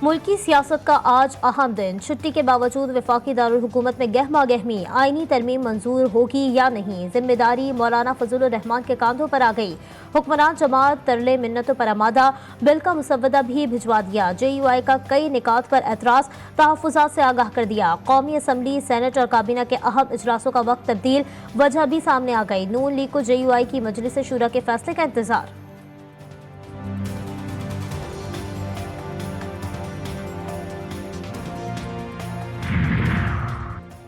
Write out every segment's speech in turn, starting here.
मुल्की सियासत का आज अहम दिन। छुट्टी के बावजूद वफाकी दारुल हुकूमत में गहमा गहमी, आईनी तरमीम मंजूर होगी या नहीं, जिम्मेदारी मौलाना फजलुर रहमान के कांधों पर आ गई। हुक्मरान जमात तरले मिन्नतों पर आमादा, बिल का मुसवदा भी भिजवा दिया। JUI का कई निकात पर एतराज, तहफ़्फ़ुज़ात से आगाह कर दिया। कौमी असम्बली, सेनेट और काबीना के अहम इजलासों का वक्त तब्दील, वजह भी सामने आ गई। नून लीग को JUI की मजलिस शूरा के फैसले का इंतजार।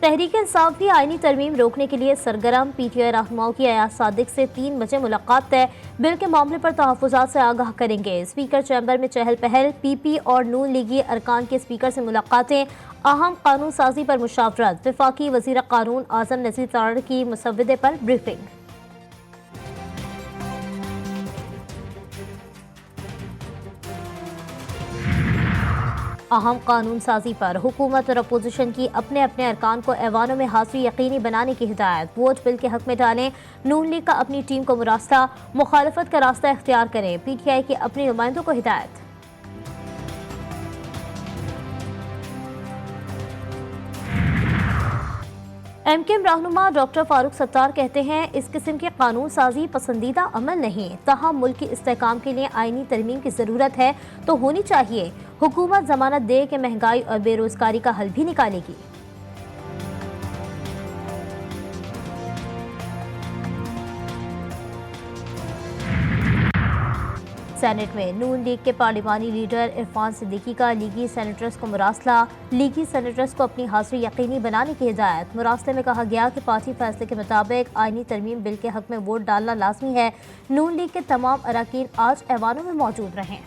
तहरीक इंसाफ भी आईनी तरमीम रोकने के लिए सरगर्म। PTI रहनुमाओं की अयाज सादिक से 3 बजे मुलाकात तय। बिल के मामले पर तहफ़्फ़ुज़ात से आगाह करेंगे। स्पीकर चैम्बर में चहल पहल, PP और नून लीगी अरकान के स्पीकर से मुलाकातें। अहम कानून साजी पर मुशावरत, वफाकी वज़ीर कानून आज़म नज़ीर तारड़ की मुसव्वदे पर ब्रीफिंग। अहम कानून साजी पर हुकूमत और अपोजिशन की अपने अपने अरकान को ऐवानों में हाजिरी यकीनी बनाने की हिदायत। वोट बिल के हक में डालें। नून लीग का अपनी टीम को मुरास्ता, मुखालफत का रास्ता इख्तियार करें। PTI की अपने नुमाइंदों को हिदायत। MKM रहनुमा डॉक्टर फारूक सत्तार कहते हैं, इस किस्म की कानून साजी पसंदीदा अमल नहीं, तहम मुल्क की इस्तेहकाम के लिए आईनी तरमीम की ज़रूरत है तो होनी चाहिए। हुकूमत जमानत दे कि महंगाई और बेरोजगारी का हल भी निकालेगी। सेनेट में नून लीग के पार्लिमानी लीडर इरफान सिद्दीकी का लीगी सेनेटर्स को मुरासला। लीगी सेनेटर्स को अपनी हाजिरी यकीनी बनाने की हिदायत। मुरासले में कहा गया कि पार्टी फैसले के मुताबिक आईनी तरमीम बिल के हक में वोट डालना लाजमी है। नून लीग के तमाम अरकान आज ऐवानों में मौजूद रहें।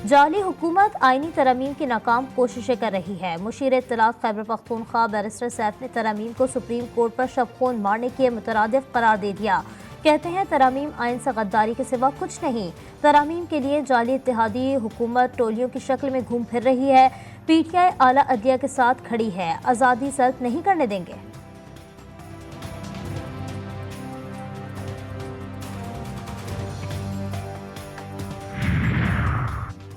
जाली हुकूमत आईनी तरमीम की नाकाम कोशिशें कर रही है। मुशीर इत्तलात खैबर पख्तूनख्वा बैरिस्टर सैफ ने तरमीम को सुप्रीम कोर्ट पर शब खून मारने के मुतरादिफ करार दे दिया। कहते हैं तरमीम आइन से गद्दारी के सिवा कुछ नहीं। तरमीम के लिए जाली इत्तेहादी हुकूमत टोलियों की शक्ल में घूम फिर रही है। PTI आला अदलिया के साथ खड़ी है, आज़ादी सल्ब नहीं करने देंगे।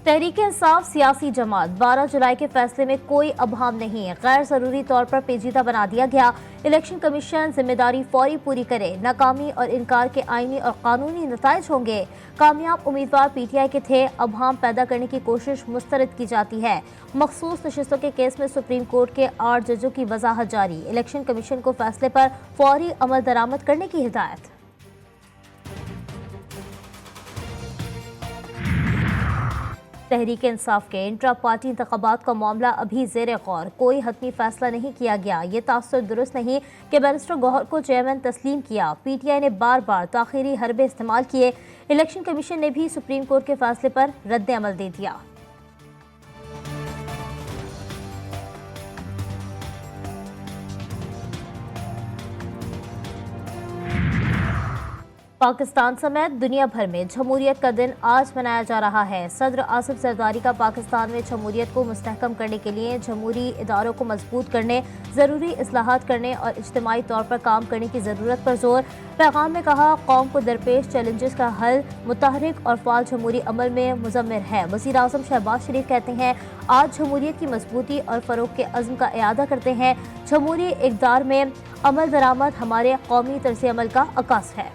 तहरीक इंसाफ सियासी जमात, 12 जुलाई के फैसले में कोई अबहम नहीं, गैर जरूरी तौर पर पेचीदा बना दिया गया। इलेक्शन कमीशन जिम्मेदारी फौरी पूरी करे। नाकामी और इनकार के आईनी और कानूनी नताइज होंगे। कामयाब उम्मीदवार PTI के थे, अबहम पैदा करने की कोशिश मुस्तरद की जाती है। मखसूस नशिस्तों के केस में सुप्रीम कोर्ट के 8 जजों की वजाहत जारी। इलेक्शन कमीशन को फैसले पर फौरी अमल दरामद करने की हिदायत। तहरीक इंसाफ के इंट्रा पार्टी इंतखाबात का मामला अभी ज़ेर गौर, कोई हतमी फैसला नहीं किया गया। ये तासुर दुरुस्त नहीं कि बैरिस्टर गौहर को चेयरमैन तस्लीम किया। PTI ने बार बार ताखीरी हरबे इस्तेमाल किए। इलेक्शन कमीशन ने भी सुप्रीम कोर्ट के फैसले पर रद्द अमल दे दिया। पाकिस्तान समेत दुनिया भर में जमहूरियत का दिन आज मनाया जा रहा है। सदर आसिफ जरदारी का पाकिस्तान में जमहूरियत को मुस्तहकम करने के लिए जमहूरी इदारों को मजबूत करने, ज़रूरी इस्लाहात करने और इज्तिमाई तौर पर काम करने की ज़रूरत पर जोर। पैगाम में कहा, कौम को दरपेश चैलेंजेस का हल मुतहरिक और फाल जमहूरी अमल में मुज़म्मिर है। वज़ीर आज़म शहबाज शरीफ कहते हैं, आज जमहूरियत की मजबूती और फ़रोग़ के अज़्म का इआदा करते हैं। जमहूरी इक़दार में अमल दरामद हमारे कौमी तर्ज़ अमल का अक्स है।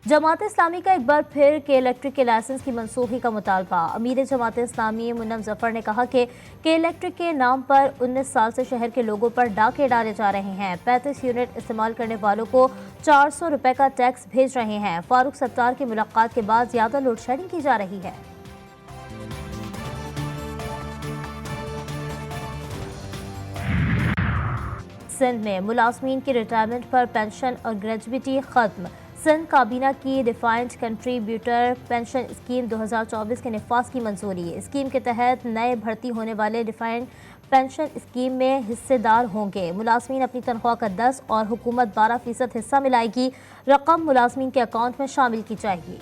जमात इस्लामी का एक बार फिर के इलेक्ट्रिक के लाइसेंस की मनसूखी का मुतालबा। अमीर जमात इस्लामी मुन्नम जफर ने कहा कि इलेक्ट्रिक के नाम पर 19 साल से शहर के लोगों पर डाके डाले जा रहे हैं। 35 यूनिट इस्तेमाल करने वालों को 400 रुपए का टैक्स भेज रहे हैं। फारूक सत्तार की मुलाकात के बाद ज्यादा लोड शेडिंग की जा रही है। सिंध में मुलाजमीन की रिटायरमेंट पर पेंशन और ग्रेजुएटी खत्म। सिंध काबीना की डिफाइंड कंट्रीब्यूटर पेंशन स्कीम 2024 के निफाज की मंजूरी। स्कीम के तहत नए भर्ती होने वाले डिफाइंड पेंशन स्कीम में हिस्सेदार होंगे। मुलाजमीन अपनी तनख्वाह का 10 और हुकूमत 12% हिस्सा मिलाएगी। रकम मुलाजमीन के अकाउंट में शामिल की जाएगी।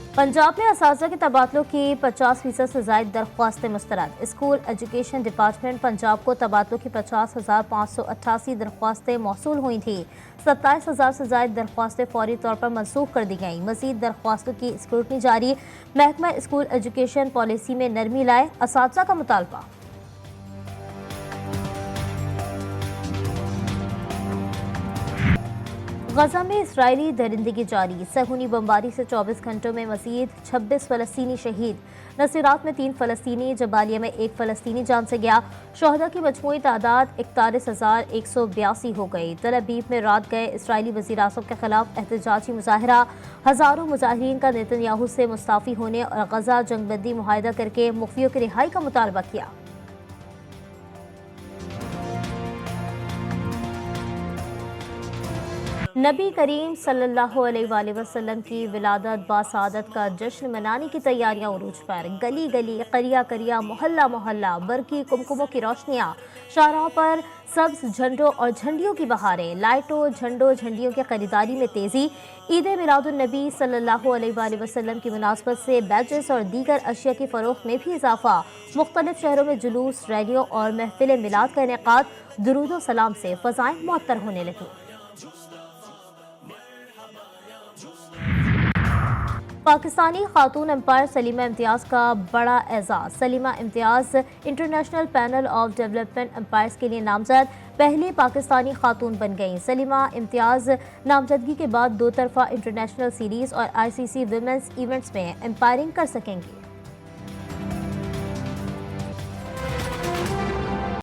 पंजाब में असातिज़ा के तबादलों की 50% से ज़ायद दरख्वास्तें मुस्तरद। स्कूल एजुकेशन डिपार्टमेंट पंजाब को तबादलों की 50,588 दरख्वास्तें मौसूल हुई थी। 27,000 से ज़ायद दरख्वास्तें फौरी तौर पर मनसूख कर दी गईं। मज़ीद दरख्वास्तों की स्क्रूटनी जारी। महकमा स्कूल एजुकेशन पॉलिसी में नरमी लाए, असातिज़ा का मुतालबा। गजा में इसराइली दरिंदगी जारी। सहूनी बमबारी से 24 घंटों में मज़ीद 26 फ़लस्तीनी शहीद। नसीरात में 3 फ़लस्तीनी, जबालिया में 1 फ़लस्तीनी जान से गया। शहदा की मजमूई तादाद 41,182 हो गई। तल अबीब में रात गए इसराइली वज़ीर आज़म के खिलाफ एहतजाजी मुजाहरा। हज़ारों मुजाहिरीन का नेतन्याहू से मुस्ताफ़ी होने और गजा जंगबंदी मुआहदा करके मुख्फियों की रिहाई का मुतालबा किया। नबी करीम सल्लल्लाहु अलैहि वसल्लम की विलादत बासादत का जश्न मनाने की तैयारियां उरूज पर। गली गली, करिया करिया, मोहल्ला मोहल्ला, बरकी कुमकुमों की रोशनियां, शाहराहों पर सब्ज झंडों और झंडियों की बहारें। लाइटों, झंडों, झंडियों की खरीदारी में तेजी। ईद मिलादुन नबी सल्लल्लाहु अलैहि वसल्लम की मुनासबत से बैचेस और दीगर अशिया की फरोख्त में भी इजाफा। मुख्तलिफ शहरों में जुलूस, रैलियों और महफिल मिलाद का इनेकाद। दुरूद व सलाम से फ़ज़ाएं मुअत्तर होने लगी। पाकिस्तानी खातून एम्पायर सलीमा इम्तियाज़ का बड़ा एजाज़। Salima Imtiaz International Panel of Development Umpires के लिए नामजद पहली पाकिस्तानी खातून बन गईं। सलीमा इम्तियाज़ नामजदगी के बाद 2 तरफ़ा इंटरनेशनल सीरीज़ और ICC विमेंस इवेंट्स में एम्पायरिंग कर सकेंगी।